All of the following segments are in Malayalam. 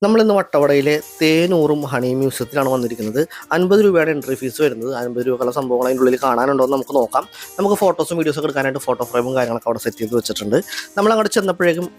നമ്മളിന്ന് വട്ടവടയിലെ തേനൂറും ഹണി മ്യൂസിയത്തിലാണ് വന്നിരിക്കുന്നത്. 50 രൂപയാണ് എൻട്രി ഫീസ് വരുന്നത്. 50 രൂപക്കുള്ള സംഭവങ്ങൾ അതിൻ്റെ ഉള്ളിൽ കാണാനുണ്ടോ എന്ന് നമുക്ക് നോക്കാം. നമുക്ക് ഫോട്ടോസും വീഡിയോസൊക്കെ എടുക്കാനായിട്ട് ഫോട്ടോ ഫ്രെയിമും കാര്യങ്ങളൊക്കെ അവിടെ സെറ്റ് ചെയ്ത് വെച്ചിട്ടുണ്ട്. നമ്മളങ്ങോട്ട് ചെന്നപ്പോഴേക്കും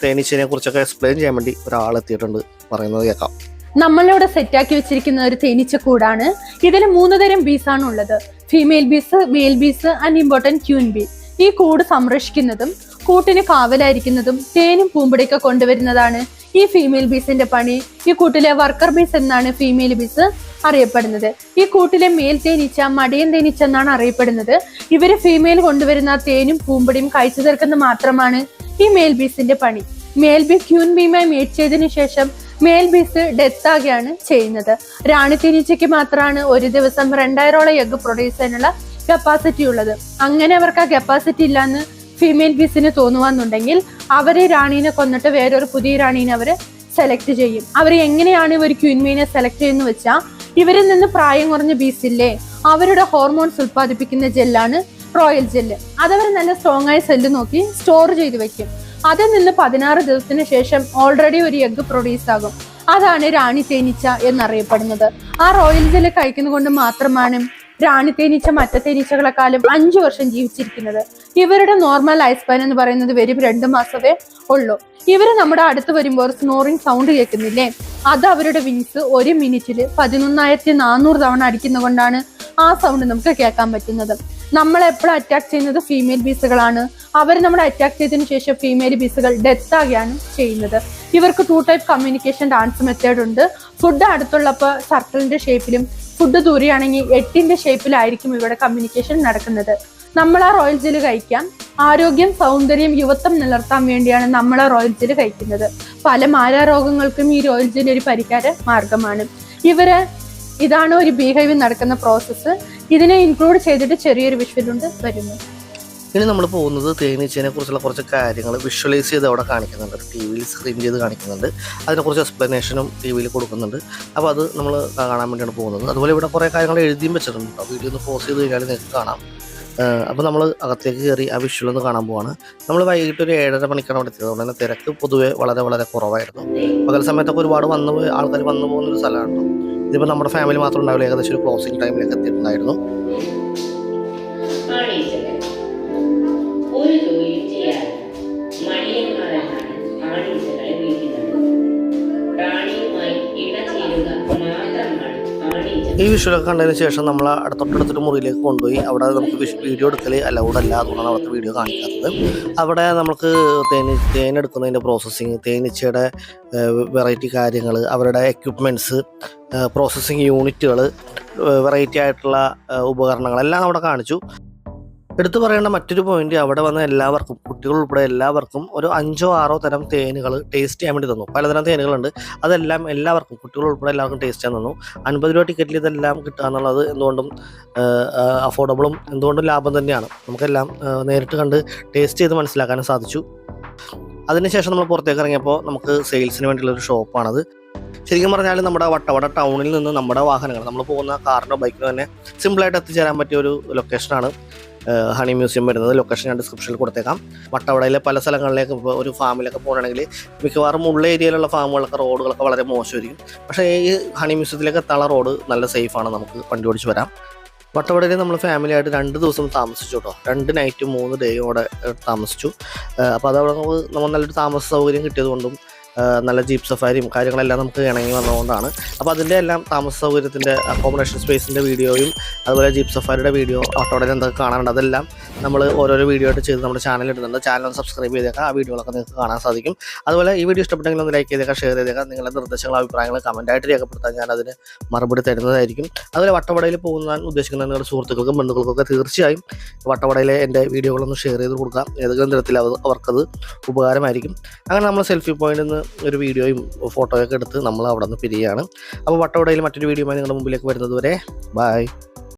തേനീച്ചയെ കുറിച്ചൊക്കെ എക്സ്പ്ലെയിൻ ചെയ്യാൻ വേണ്ടി ഒരാൾ എത്തിയിട്ടുണ്ട്. പറയുന്നത് കേൾക്കാം. നമ്മളിവിടെ സെറ്റാക്കി വെച്ചിരിക്കുന്ന ഒരു തേനീച്ച കൂടാണ്. ഇതിൽ 3 തരം ബീസാണ് ഉള്ളത്: female bees, male bees and important queen bee. ഈ കൂട് സംരക്ഷിക്കുന്നതും കൂട്ടിന് കാവലായിരിക്കുന്നതും തേനും പൂമ്പൊടിയൊക്കെ കൊണ്ടുവരുന്നതാണ് ഈ ഫീമെയിൽ ബീസിന്റെ പണി. ഈ കൂട്ടിലെ വർക്കർ ബീസ് എന്നാണ് ഫീമെയിൽ ബീസ് അറിയപ്പെടുന്നത്. ഈ കൂട്ടിലെ മേൽ തേനീച്ച മടിയൻ തേനീച്ച എന്നാണ് അറിയപ്പെടുന്നത്. ഇവര് ഫീമെയിൽ കൊണ്ടുവരുന്ന തേനും പൂമ്പൊടിയും കഴിച്ചു തീർക്കുന്നത് മാത്രമാണ് ഈ മെയിൽ ബീസിന്റെ പണി. മെയിൽ ബീ ക്യൂൻ ബീയുമായി മേറ്റ് ചെയ്തതിനു ശേഷം മെയിൽ ബീസ് ഡെത്ത് ആകുകയാണ് ചെയ്യുന്നത്. റാണി തേനീച്ചയ്ക്ക് മാത്രമാണ് ഒരു ദിവസം 2000ഓളം എഗ് പ്രൊഡ്യൂസ് ചെയ്യാനുള്ള കപ്പാസിറ്റി ഉള്ളത്. അങ്ങനെ അവർക്ക് ആ കപ്പാസിറ്റി ഇല്ലാന്ന് ഫീമെയിൽ ബീസിന് തോന്നുവാന്നുണ്ടെങ്കിൽ അവര് റാണീനെ കൊന്നിട്ട് വേറൊരു പുതിയ റാണീനെ അവര് സെലക്ട് ചെയ്യും. അവർ എങ്ങനെയാണ് ഒരു ക്യൂൻമീനെ സെലക്ട് ചെയ്യുന്ന വെച്ചാൽ, ഇവരിൽ നിന്ന് പ്രായം കുറഞ്ഞ ബീസില്ലേ, അവരുടെ ഹോർമോൺസ് ഉത്പാദിപ്പിക്കുന്ന ജെല്ലാണ് റോയൽ ജെല്ല്. അതവർ നല്ല സ്ട്രോങ് ആയ സെല്ല് നോക്കി സ്റ്റോർ ചെയ്ത് വെക്കും. അതിൽ നിന്ന് 16 ദിവസത്തിന് ശേഷം ഓൾറെഡി ഒരു എഗ് പ്രൊഡ്യൂസ് ആകും. അതാണ് റാണി തേനീച്ച എന്നറിയപ്പെടുന്നത്. ആ റോയൽ ജെല്ല് കഴിക്കുന്നത് കൊണ്ട് മാത്രമാണ് റാണി തേനീച്ച മറ്റു തേനീച്ചകളെക്കാളും 5 വർഷം ജീവിച്ചിരിക്കുന്നത്. ഇവരുടെ നോർമൽ ലൈഫ് സ്പാൻ എന്ന് പറയുന്നത് വെറും 2 മാസമേ ഉള്ളൂ. ഇവര് നമ്മുടെ അടുത്ത് വരുമ്പോൾ സ്നോറിങ് സൗണ്ട് കേൾക്കുന്നില്ലേ, അത് അവരുടെ വിങ്സ് 1 മിനിറ്റിൽ 11,400 തവണ അടിക്കുന്ന കൊണ്ടാണ് ആ സൗണ്ട് നമുക്ക് കേൾക്കാൻ പറ്റുന്നത്. നമ്മൾ എപ്പോഴും അറ്റാക്ക് ചെയ്യുന്നത് ഫീമെയിൽ ബീസുകളാണ്. അവർ നമ്മളെ അറ്റാക്ക് ചെയ്തതിനു ശേഷം ഫീമെയിൽ ബീസുകൾ ഡെത്ത് ആകുകയാണ് ചെയ്യുന്നത്. ഇവർക്ക് 2 ടൈപ്പ് കമ്മ്യൂണിക്കേഷൻ ഡാൻസ് മെത്തേഡ് ഉണ്ട്. ഫുഡ് അടുത്തുള്ളപ്പോൾ സർക്കിളിന്റെ ഷേപ്പിലും, ഫുഡ് ദൂരെയാണെങ്കിൽ 8ന്റെ ഷേപ്പിലായിരിക്കും ഇവിടെ കമ്മ്യൂണിക്കേഷൻ നടക്കുന്നത്. നമ്മൾ ആ റോയൽ ജെല്ല് കഴിക്കാം. ആരോഗ്യം, സൗന്ദര്യം, യുവത്വം നിലനിർത്താൻ വേണ്ടിയാണ് നമ്മൾ ആ റോയൽ ജെല്ല് കഴിക്കുന്നത്. പല മാരാരോഗങ്ങൾക്കും ഈ റോയൽ ജെല്ല് ഒരു പരിഹാര മാർഗമാണ്. ഇതാണ് ഒരു ബീഹേവിയർ നടക്കുന്ന പ്രോസസ്സ്. ഇതിനെ ഇൻക്ലൂഡ് ചെയ്തിട്ട് ചെറിയൊരു വിഷ്വലുണ്ട് വരുന്നു. ഇനി നമ്മൾ പോകുന്നത് തേനീച്ചയെ കുറിച്ചുള്ള കുറച്ച് കാര്യങ്ങൾ വിഷ്വലൈസ് ചെയ്ത് അവിടെ കാണിക്കുന്നുണ്ട്. TV-യിൽ സ്ക്രീൻ ചെയ്ത് കാണിക്കുന്നുണ്ട്. അതിനെക്കുറിച്ച് എക്സ്പ്ലനേഷനും TV-യിൽ കൊടുക്കുന്നുണ്ട്. അപ്പോൾ അത് നമ്മൾ കാണാൻ വേണ്ടിയാണ് പോകുന്നത്. അതുപോലെ ഇവിടെ കുറേ കാര്യങ്ങൾ എഴുതിയും വെച്ചിട്ടുണ്ട്. വീഡിയോ ഒന്ന് പോസ് ചെയ്ത് കഴിഞ്ഞാൽ നിങ്ങൾക്ക് കാണാം. അപ്പോൾ നമ്മൾ അകത്തേക്ക് കയറി ആ വിഷ്വൽ ഒന്ന് കാണാൻ പോവാണ്. നമ്മൾ വൈകിട്ട് ഒരു 7:30 മണിക്കാണ് അവിടെ എത്തിയത്. അതുകൊണ്ട് തന്നെ തിരക്ക് പൊതുവെ വളരെ കുറവായിരുന്നു. പകൽ സമയത്തൊക്കെ ഒരുപാട് ആൾക്കാർ വന്നു പോകുന്നൊരു സ്ഥലമാണ്. ഇതിപ്പോൾ നമ്മുടെ ഫാമിലി മാത്രം ഉണ്ടാവില്ല. ഏകദേശം ഒരു ക്ലോസിംഗ് ടൈമിലേക്ക് എത്തിയിട്ടുണ്ടായിരുന്നു. ഈ വിഷ്വലൊക്കെ കണ്ടതിന് ശേഷം നമ്മൾ തൊട്ടടുത്തൊരു മുറിയിലേക്ക് കൊണ്ടുപോയി. അവിടെ നമുക്ക് വീഡിയോ എടുക്കൽ അലൗഡ് അല്ല. അതുകൊണ്ടാണ് അവിടുത്തെ വീഡിയോ കാണിക്കാത്തത്. അവിടെ നമുക്ക് തേനെടുക്കുന്നതിൻ്റെ പ്രോസസ്സിങ്, തേനീച്ചയുടെ വെറൈറ്റി കാര്യങ്ങൾ, അവരുടെ എക്യുപ്മെൻറ്റ്സ്, പ്രോസസ്സിങ് യൂണിറ്റുകൾ, വെറൈറ്റി ആയിട്ടുള്ള ഉപകരണങ്ങളെല്ലാം അവിടെ കാണിച്ചു. എടുത്തു പറയേണ്ട മറ്റൊരു പോയിന്റ്, അവിടെ വന്ന എല്ലാവർക്കും, കുട്ടികൾ ഉൾപ്പെടെ എല്ലാവർക്കും ഒരു 5-6 തരം തേനുകൾ ടേസ്റ്റ് ചെയ്യാൻ വേണ്ടി തന്നു. പലതരം തേനുകളുണ്ട്. അതെല്ലാം എല്ലാവർക്കും, കുട്ടികൾ ഉൾപ്പെടെ എല്ലാവർക്കും ടേസ്റ്റ് ചെയ്യാൻ തന്നു. 50 രൂപ ടിക്കറ്റിൽ ഇതെല്ലാം കിട്ടുക എന്നുള്ളത് എന്തുകൊണ്ടും അഫോർഡബിളും എന്തുകൊണ്ടും ലാഭം തന്നെയാണ്. നമുക്കെല്ലാം നേരിട്ട് കണ്ട് ടേസ്റ്റ് ചെയ്ത് മനസ്സിലാക്കാനും സാധിച്ചു. അതിനുശേഷം നമ്മൾ പുറത്തേക്ക് ഇറങ്ങിയപ്പോൾ നമുക്ക് സെയിൽസിന് വേണ്ടിയുള്ളൊരു ഷോപ്പാണത്. ശരിക്കും പറഞ്ഞാൽ നമ്മുടെ വട്ടവട ടൗണിൽ നിന്ന് നമ്മുടെ വാഹനങ്ങൾ, നമ്മൾ പോകുന്ന കാറിനോ ബൈക്കിനോ തന്നെ സിമ്പിളായിട്ട് എത്തിച്ചേരാൻ പറ്റിയ ഒരു ലൊക്കേഷനാണ് ഹണി മ്യൂസിയം വരുന്നത്. ലൊക്കേഷൻ ഞാൻ ഡിസ്ക്രിപ്ഷനിൽ കൊടുത്തേക്കാം. വട്ടവടയിലെ പല സ്ഥലങ്ങളിലേക്ക് ഇപ്പോൾ ഒരു ഫാമിലൊക്കെ പോകണമെങ്കിൽ മിക്കവാറും ഉള്ള ഏരിയയിലുള്ള ഫാമുകളൊക്കെ റോഡുകളൊക്കെ വളരെ മോശമായിരിക്കും. പക്ഷേ ഈ ഹണി മ്യൂസിയത്തിലേക്ക് എത്താനുള്ള റോഡ് നല്ല സേഫാണ്. നമുക്ക് വണ്ടി ഓടിച്ച് വരാം. വട്ടവടയിൽ നമ്മൾ ഫാമിലി ആയിട്ട് 2 ദിവസം താമസിച്ചു കേട്ടോ. 2 നൈറ്റും 3 ഡേയും അവിടെ താമസിച്ചു. അപ്പോൾ അതവിടെ നമ്മൾ നല്ലൊരു താമസ സൗകര്യം കിട്ടിയതുകൊണ്ടും നല്ല ജീപ്പ് സഫാരിയും കാര്യങ്ങളെല്ലാം നമുക്ക് ഇണങ്ങി വന്നതുകൊണ്ടാണ്. അപ്പോൾ അതിൻ്റെ എല്ലാം താമസ സൗകര്യത്തിൻ്റെ, അക്കോമഡേഷൻ സ്പേസിൻ്റെ വീഡിയോയും അതുപോലെ ജീപ്പ് സഫാരിയുടെ വീഡിയോ വട്ടവടയിൽ എന്തൊക്കെ കാണാനുണ്ട് അതെല്ലാം നമ്മൾ ഓരോരോ വീഡിയോ ആയിട്ട് ചെയ്ത് നമ്മുടെ ചാനൽ ഇടുന്നുണ്ട്. ചാനൽ ഒന്ന് സബ്സ്ക്രൈബ് ചെയ്തേക്കാം. ആ വീഡിയോകളൊക്കെ നിങ്ങൾക്ക് കാണാൻ സാധിക്കും. അതുപോലെ ഈ വീഡിയോ ഇഷ്ടപ്പെട്ടെങ്കിൽ ഒന്ന് ലൈക്ക് ചെയ്തേക്കാം, ഷെയർ ചെയ്തേക്കാം. നിങ്ങളുടെ നിർദ്ദേശങ്ങൾ, അഭിപ്രായങ്ങൾ കമൻറ്റായിട്ട് രേഖപ്പെടുത്താൻ ഞാൻ അതിന് മറുപടി തരുന്നതായിരിക്കും. അതുപോലെ വട്ടവടയിൽ പോകുവാൻ ഉദ്ദേശിക്കുന്ന നിങ്ങളുടെ സുഹൃത്തുക്കൾക്കും ബന്ധുക്കൾക്കൊക്കെ തീർച്ചയായും വട്ടവടയിലെ എൻ്റെ വീഡിയോകളൊന്ന് ഷെയർ ചെയ്ത് കൊടുക്കാം. ഏതെങ്കിലും തരത്തിൽ അവർക്കത് ഉപകാരമായിരിക്കും. അങ്ങനെ നമ്മൾ സെൽഫി പോയിന്റിൽ നിന്ന് ഒരു വീഡിയോയും ഫോട്ടോയൊക്കെ എടുത്ത് നമ്മൾ അവിടെ നിന്ന് പിരിയുകയാണ്. അപ്പോൾ വട്ടവടയിൽ മറ്റൊരു വീഡിയോയുമായി നിങ്ങളുടെ മുമ്പിലേക്ക് വരുന്നത് വരെ ബൈ.